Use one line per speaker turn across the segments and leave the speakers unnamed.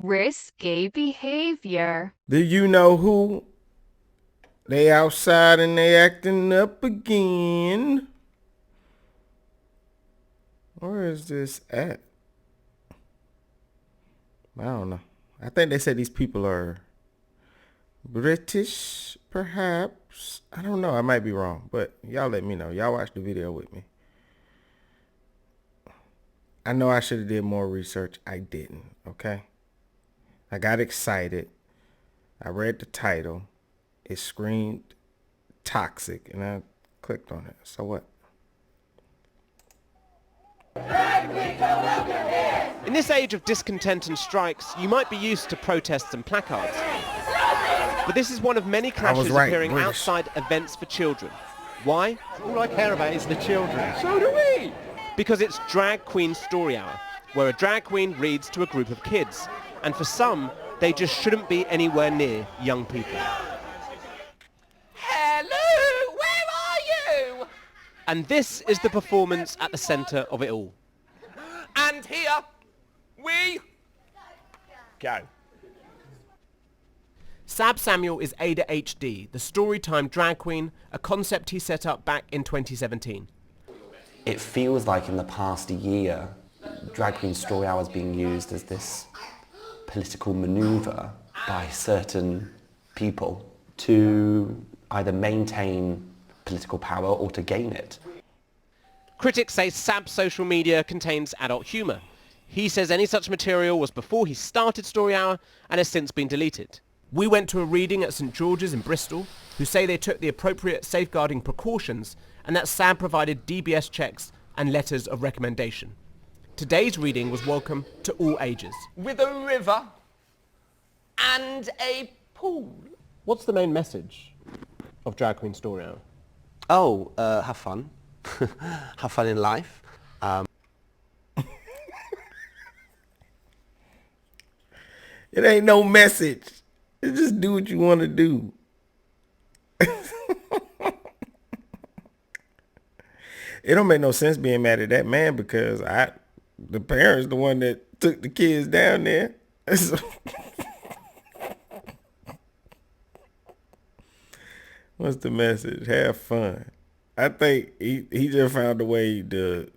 Risky behavior.
Do you know who? They outside and they acting up again. Where is this at? I don't know. I think they said these people are British, perhaps. I don't know. I might be wrong, but y'all let me know. Y'all watch the video with me. I know I should have did more research. I didn't, okay? I got excited. I read the title. It screamed toxic, and I clicked on it. So what?
In this age of discontent and strikes, you might be used to protests and placards. But this is one of many clashes appearing
British.
outside events for children. Why?
All I care about is the children.
So do we! Because it's Drag Queen Story Hour, where a drag queen reads to a group of kids. And for some, they just shouldn't be anywhere near young people.
Hello, where are you?
And this is the performance at the centre of it all.
And here we go.
Sab Samuel is Ada HD, the Storytime drag queen, a concept he set up back in 2017.
It feels like in the past year, Drag Queen Story Hour is being used as this political manoeuvre by certain people to either maintain political power or to gain it.
Critics say Sab's social media contains adult humour. He says any such material was before he started Story Hour and has since been deleted. We went to a reading at St George's in Bristol, who say they took the appropriate safeguarding precautions and that Sab provided DBS checks and letters of recommendation. Today's reading was welcome to all ages.
With a river and a pool.
What's the main message of Drag Queen Story Hour?
Oh, have fun. Have fun in life.
It ain't no message. You just do what you want to do. It don't make no sense being mad at that man because the parents the one that took the kids down there. What's the message? Have fun. I think he just found a way to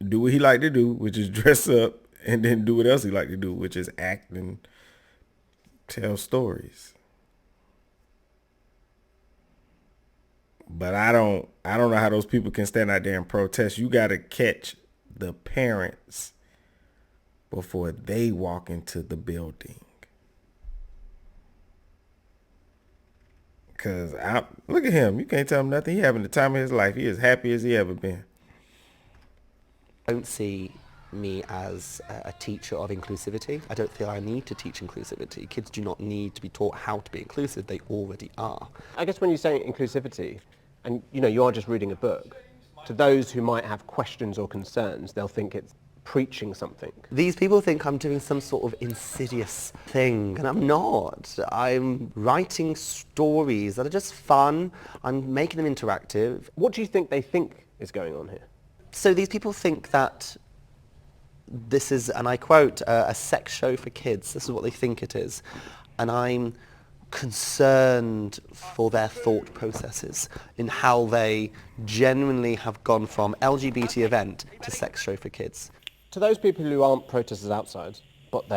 do what he like to do, which is dress up, and then do what else he like to do, which is act and tell stories. But I don't know how those people can stand out there and protest. You got to catch the parents before they walk into the building. Because look at him. You can't tell him nothing. He having the time of his life. He as happy as he ever been.
I don't see me as a teacher of inclusivity. I don't feel I need to teach inclusivity. Kids do not need to be taught how to be inclusive. They already are.
I guess when you say inclusivity, and you are just reading a book, to those who might have questions or concerns, they'll think it's preaching something.
These people think I'm doing some sort of insidious thing, and I'm not. I'm writing stories that are just fun. I'm making them interactive.
What do you think they think is going on here?
So these people think that this is, and I quote, a sex show for kids. This is what they think it is. And I'm concerned for their thought processes in how they genuinely have gone from LGBT event to sex show for kids.
To those people who aren't protesters outside, but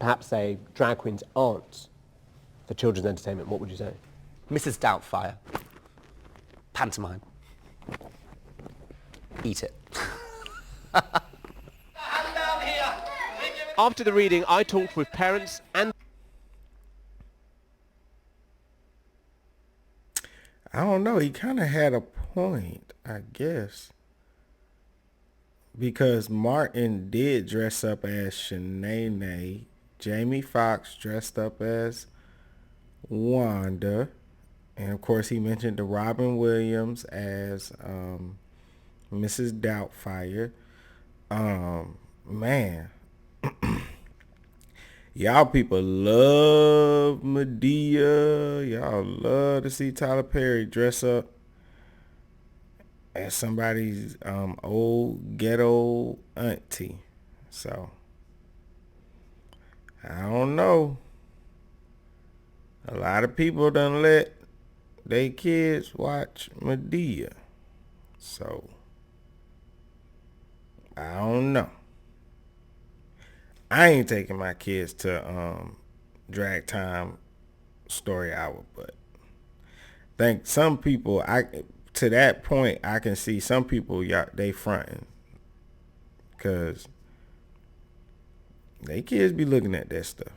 perhaps they drag queens aren't for children's entertainment, what would you say?
Mrs. Doubtfire. Pantomime. Eat it.
After the reading, I talked with parents and...
I don't know. He kind of had a point, I guess. Because Martin did dress up as Shanae. Jamie Foxx dressed up as Wanda. And, of course, he mentioned the Robin Williams as Mrs. Doubtfire. Man. Y'all people love Medea. Y'all love to see Tyler Perry dress up as somebody's old ghetto auntie. So I don't know. A lot of people done let they kids watch Medea. So, I don't know. I ain't taking my kids to drag time story hour, but I think some people, to that point, I can see some people, they fronting. Because they kids be looking at that stuff.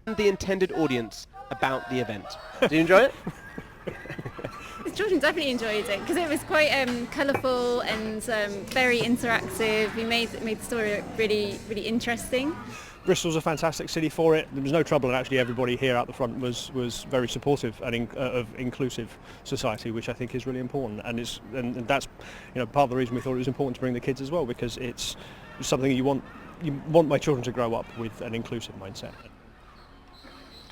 And the intended audience about the event. Do you enjoy it?
The children definitely enjoyed it because it was quite colourful and very interactive. We made the story really, really interesting.
Bristol's a fantastic city for it. There was no trouble, and actually everybody here out the front was very supportive and of inclusive society, which I think is really important. And that's part of the reason we thought it was important to bring the kids as well, because it's something you want my children to grow up with an inclusive mindset.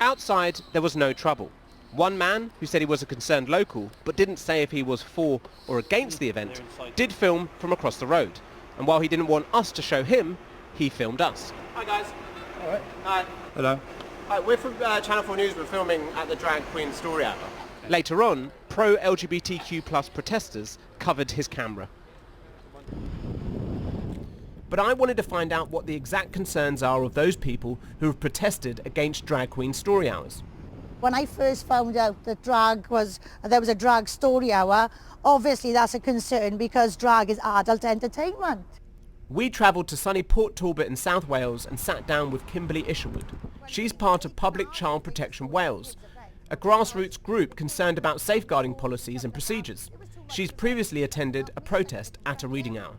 Outside, there was no trouble. One man, who said he was a concerned local, but didn't say if he was for or against the event, did film from across the road. And while he didn't want us to show him, he filmed us. Hi guys.
All right.
Hi.
Hello.
Hi, we're from Channel 4 News. We're filming at the Drag Queen Story Hour. Later on, pro-LGBTQ+ protesters covered his camera. But I wanted to find out what the exact concerns are of those people who have protested against Drag Queen Story Hours.
When I first found out that there was a drag story hour, obviously that's a concern because drag is adult entertainment.
We travelled to sunny Port Talbot in South Wales and sat down with Kimberly Isherwood. She's part of Public Child Protection Wales, a grassroots group concerned about safeguarding policies and procedures. She's previously attended a protest at a reading hour.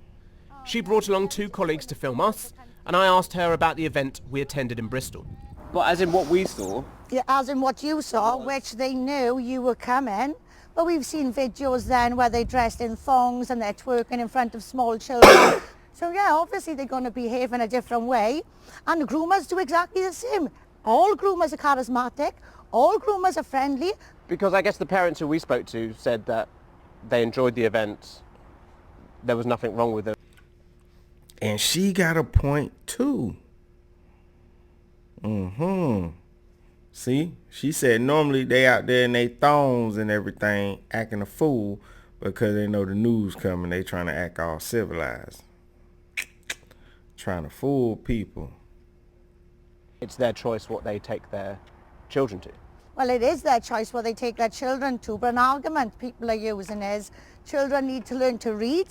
She brought along 2 colleagues to film us, and I asked her about the event we attended in Bristol.
But as in what we saw?
Yeah, as in what you saw, which they knew you were coming. But we've seen videos then where they're dressed in thongs and they're twerking in front of small children. So yeah, obviously they're going to behave in a different way. And the groomers do exactly the same. All groomers are charismatic. All groomers are friendly.
Because I guess the parents who we spoke to said that they enjoyed the event. There was nothing wrong with it.
And she got a point too. See, she said normally they out there in they thongs and everything acting a fool because they know the news coming. They trying to act all civilized. Trying to fool people.
It's their choice what they take their children to.
Well, it is their choice what they take their children to, but an argument people are using is children need to learn to read.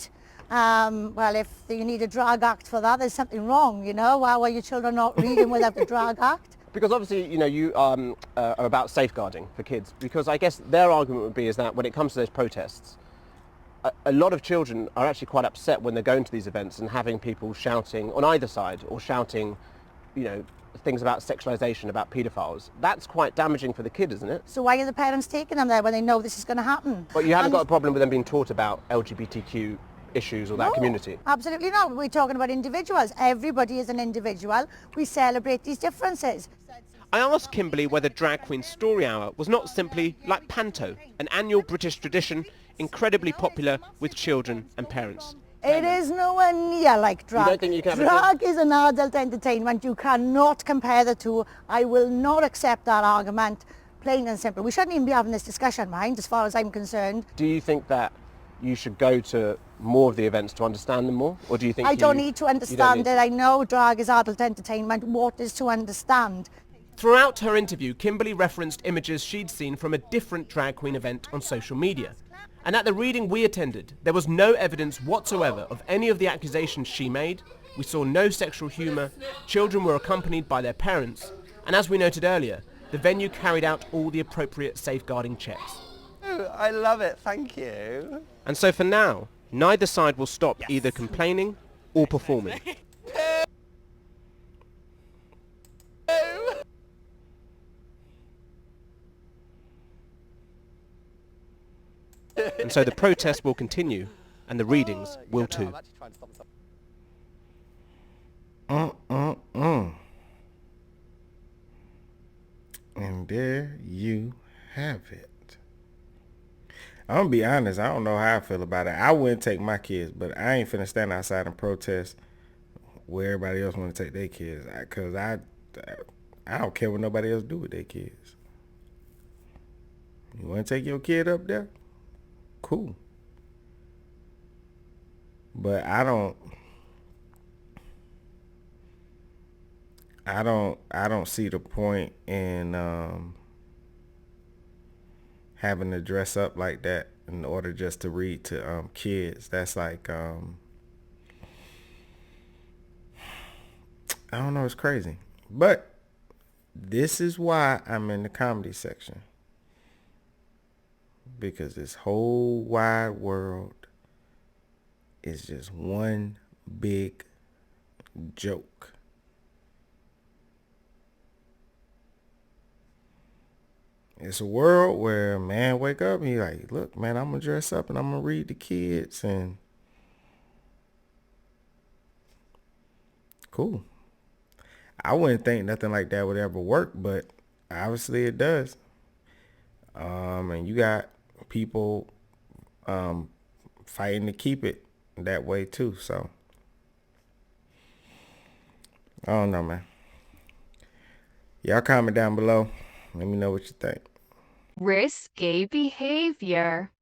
Well, if you need a drag act for that, there's something wrong, Why are your children not reading without the drag act?
Because obviously, you are about safeguarding for kids. Because I guess their argument would be is that when it comes to those protests, a lot of children are actually quite upset when they're going to these events and having people shouting on either side or shouting, things about sexualization, about paedophiles. That's quite damaging for the kid, isn't it?
So why are the parents taking them there when they know this is going to happen?
But you haven't got a problem with them being taught about LGBTQ issues or that community?
Absolutely not. We're talking about individuals. Everybody is an individual. We celebrate these differences.
I asked Kimberly whether Drag Queen Story Hour was not simply like Panto, an annual British tradition incredibly popular with children and parents.
It is nowhere near like drag.
You don't think you can
Drag is an adult entertainment. You cannot compare the two. I will not accept that argument, plain and simple. We shouldn't even be having this discussion, mind, as far as I'm concerned.
Do you think that you should go to more of the events to understand them more? Or do you think
I don't need to understand it. I know drag is adult entertainment. What is to understand?
Throughout her interview, Kimberly referenced images she'd seen from a different drag queen event on social media. And at the reading we attended, there was no evidence whatsoever of any of the accusations she made. We saw no sexual humour, children were accompanied by their parents, and as we noted earlier, the venue carried out all the appropriate safeguarding checks.
I love it, thank you.
And so for now, neither side will stop either complaining or performing. And so the protest will continue, and the readings will too.
And there you have it. I'm gonna be honest, I don't know how I feel about it. I wouldn't take my kids, but I ain't finna stand outside and protest where everybody else want to take their kids. Cause I don't care what nobody else do with their kids. You want to take your kid up there? Cool. But I don't see the point in having to dress up like that in order just to read to kids. That's like I don't know, it's crazy. But this is why I'm in the comedy section. Because this whole wide world is just one big joke. It's a world where a man wake up and he like, look, man, I'm going to dress up and I'm going to read the kids. And cool. I wouldn't think nothing like that would ever work, but obviously it does. And you got people fighting to keep it that way too. So I don't know, man. Y'all comment down below. Let me know what you think.
Risque behavior.